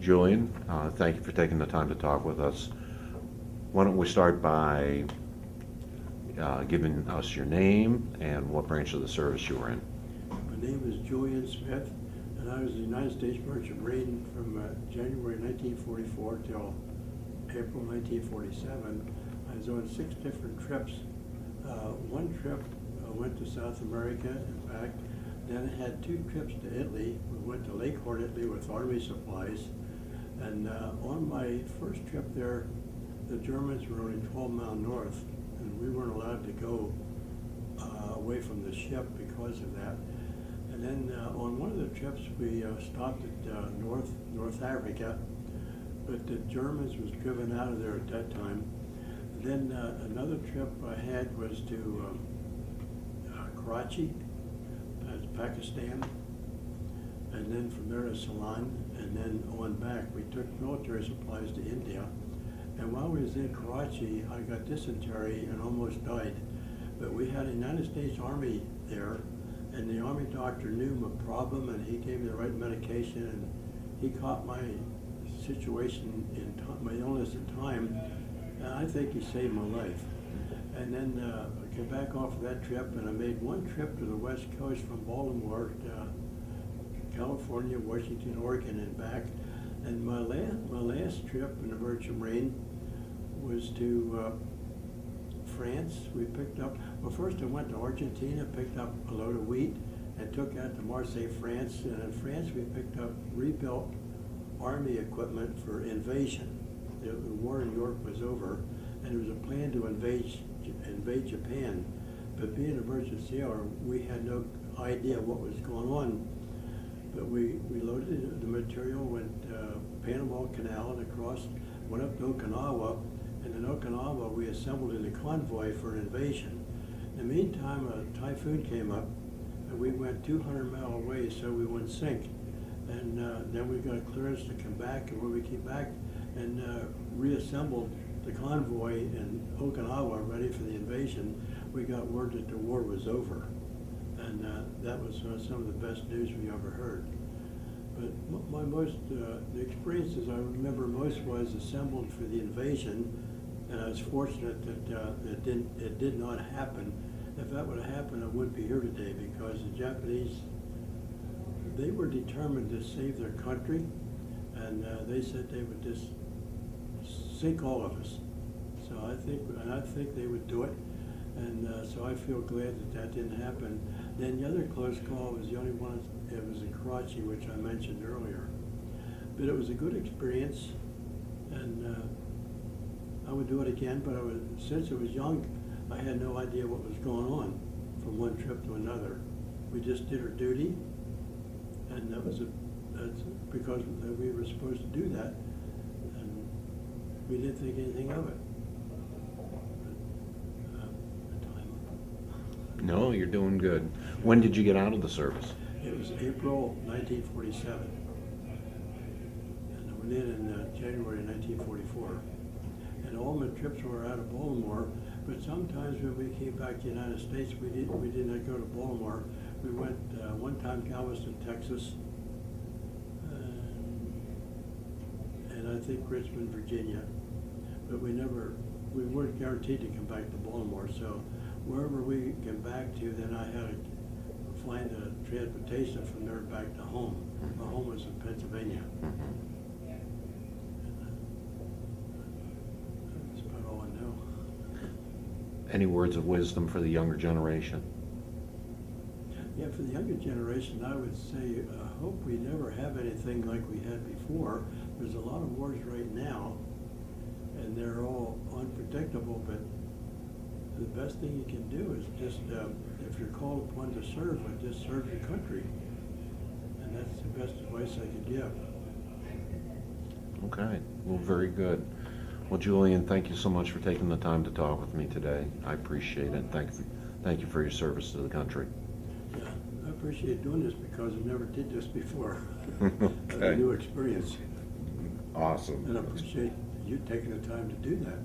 Julian, thank you for taking the time to talk with us. Why don't we start by giving us your name and what branch of the service you were in? My name is Julian Smith, and I was in the United States Merchant Marine from January 1944 till April 1947. I was on 6 different trips. One trip I went to South America and back. Then I had 2 trips to Italy. We went to Lake Horn, Italy with Army supplies. And on my first trip there, the Germans were only 12 miles north, and we weren't allowed to go away from the ship because of that. And then on one of the trips, we stopped at North Africa, but the Germans was driven out of there at that time. And then another trip I had was to Karachi, Pakistan, and then from there to Ceylon, and then on back. We took military supplies to India. And while we was in Karachi, I got dysentery and almost died. But we had a United States Army there, and the Army doctor knew my problem, and he gave me the right medication, and he caught my situation my illness in time, and I think he saved my life. And then I came back off of that trip, and I made one trip to the West Coast from Baltimore to California, Washington, Oregon, and back. And my last trip in the Merchant Marine was to France. We picked up, well, first I went to Argentina, picked up a load of wheat, and took that to Marseille, France. And in France, we picked up rebuilt Army equipment for invasion. The war in Europe was over, and there was a plan to invade Japan. But being a merchant sailor, we had no idea what was going on. But we loaded the material, went Panama Canal and across, went up to Okinawa, and in Okinawa we assembled in a convoy for an invasion. In the meantime, a typhoon came up, and we went 200 miles away, so we wouldn't sink. And then we got clearance to come back, and when we came back and reassembled the convoy in Okinawa, ready for the invasion, we got word that the war was over. And that was some of the best news we ever heard. But the experiences I remember most was assembled for the invasion, and I was fortunate that it did not happen. If that would have happened, I wouldn't be here today, because the Japanese, they were determined to save their country, and they said they would just sink all of us. So I think they would do it. And so I feel glad that didn't happen. Then the other close call was the only one, it was in Karachi, which I mentioned earlier. But it was a good experience, and I would do it again, but since I was young, I had no idea what was going on from one trip to another. We just did our duty, and that's because we were supposed to do that, and we didn't think anything of it. No, you're doing good. When did you get out of the service? It was April 1947, and I went in January 1944. And all my trips were out of Baltimore, but sometimes when we came back to the United States, we did not go to Baltimore. We went one time Galveston, Texas, and I think Richmond, Virginia. But we weren't guaranteed to come back to Baltimore, so wherever we came back to, then I had to find a transportation from there back to home. My home was in Pennsylvania. That's about all I know. Any words of wisdom for the younger generation? Yeah, for the younger generation, I would say, I hope we never have anything like we had before. There's a lot of wars right now, and they're all unpredictable, but the best thing you can do is just, if you're called upon to serve, just serve your country. And that's the best advice I could give. Okay, well, very good. Well, Julian, thank you so much for taking the time to talk with me today. I appreciate it. Thank you for your service to the country. Yeah, I appreciate doing this because I never did this before. Okay. It's a new experience. Awesome. And I appreciate you taking the time to do that.